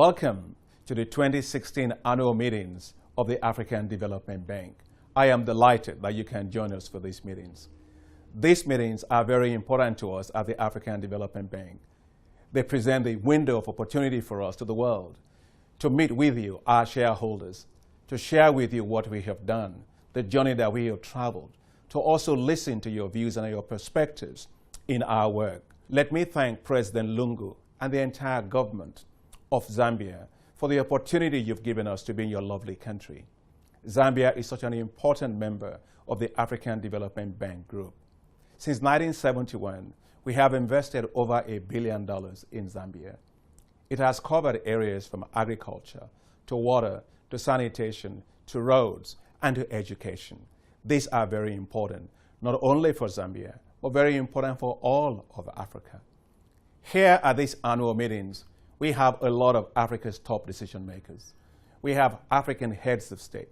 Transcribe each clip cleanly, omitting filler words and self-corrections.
Welcome to the 2016 annual meetings of the African Development Bank. I am delighted that you can join us for these meetings. These meetings are very important to us at the African Development Bank. They present the window of opportunity for us to the world, to meet with you, our shareholders, to share with you what we have done, the journey that we have traveled, to also listen to your views and your perspectives in our work. Let me thank President Lungu and the entire government of Zambia for the opportunity you've given us to be in your lovely country. Zambia is such an important member of the African Development Bank Group. Since 1971, we have invested over $1 billion in Zambia. It has covered areas from agriculture, to water, to sanitation, to roads, and to education. These are very important, not only for Zambia, but very important for all of Africa. Here at these annual meetings, we have a lot of Africa's top decision makers. We have African heads of state.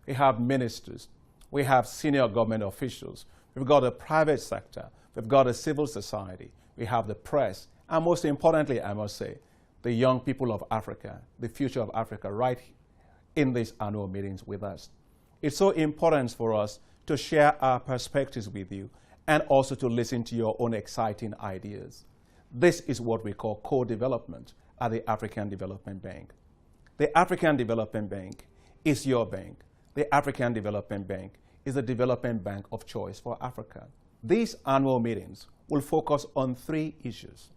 We have ministers. We have senior government officials. We've got the private sector. We've got the civil society. We have the press. And most importantly, I must say, the young people of Africa, the future of Africa, right in these annual meetings with us. It's so important for us to share our perspectives with you and also to listen to your own exciting ideas. This is what we call co-development at the African Development Bank. The African Development Bank is your bank. The African Development Bank is the development bank of choice for Africa. These annual meetings will focus on 3 issues.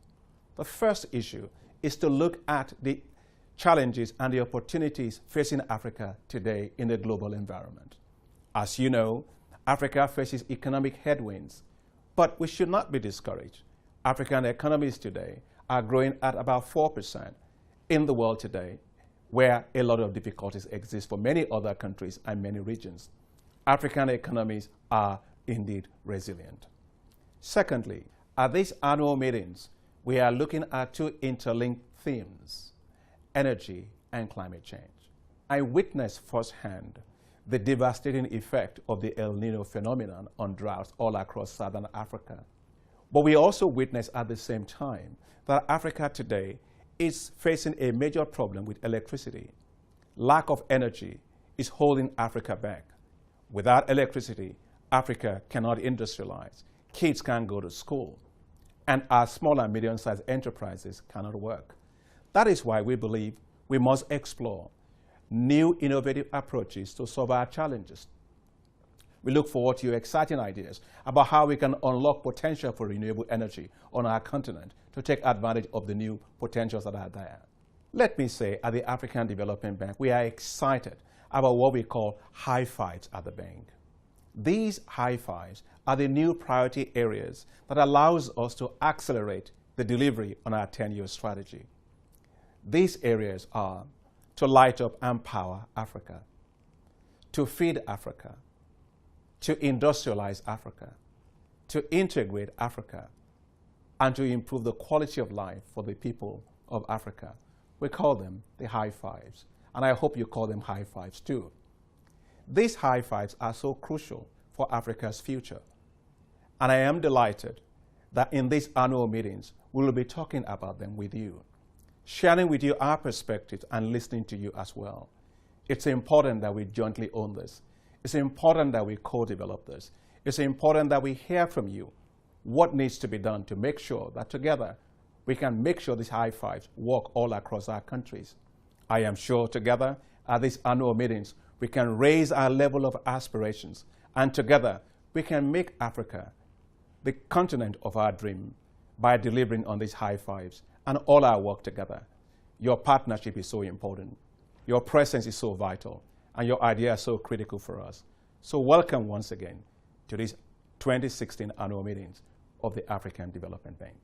The first issue is to look at the challenges and the opportunities facing Africa today in the global environment. As you know, Africa faces economic headwinds, but we should not be discouraged. African economies today are growing at about 4% in the world today, where a lot of difficulties exist for many other countries and many regions. African economies are indeed resilient. Secondly, at these annual meetings, we are looking at 2 interlinked themes: energy and climate change. I witnessed firsthand the devastating effect of the El Nino phenomenon on droughts all across Southern Africa. But we also witness at the same time that Africa today is facing a major problem with electricity. Lack of energy is holding Africa back. Without electricity, Africa cannot industrialize. Kids can't go to school. And our small and medium-sized enterprises cannot work. That is why we believe we must explore new innovative approaches to solve our challenges. We look forward to your exciting ideas about how we can unlock potential for renewable energy on our continent to take advantage of the new potentials that are there. Let me say, at the African Development Bank, we are excited about what we call high fives at the bank. These high fives are the new priority areas that allows us to accelerate the delivery on our 10-year strategy. These areas are to light up and power Africa, to feed Africa, to industrialize Africa, to integrate Africa, and to improve the quality of life for the people of Africa. We call them the high fives, and I hope you call them high fives too. These high fives are so crucial for Africa's future, and I am delighted that in these annual meetings, we will be talking about them with you, sharing with you our perspectives and listening to you as well. It's important that we jointly own this. It's important that we co-develop this. It's important that we hear from you what needs to be done to make sure that together we can make sure these high fives work all across our countries. I am sure together at these annual meetings we can raise our level of aspirations, and together we can make Africa the continent of our dream by delivering on these high fives and all our work together. Your partnership is so important. Your presence is so vital. And your idea is so critical for us. So welcome once again to these 2016 annual meetings of the African Development Bank.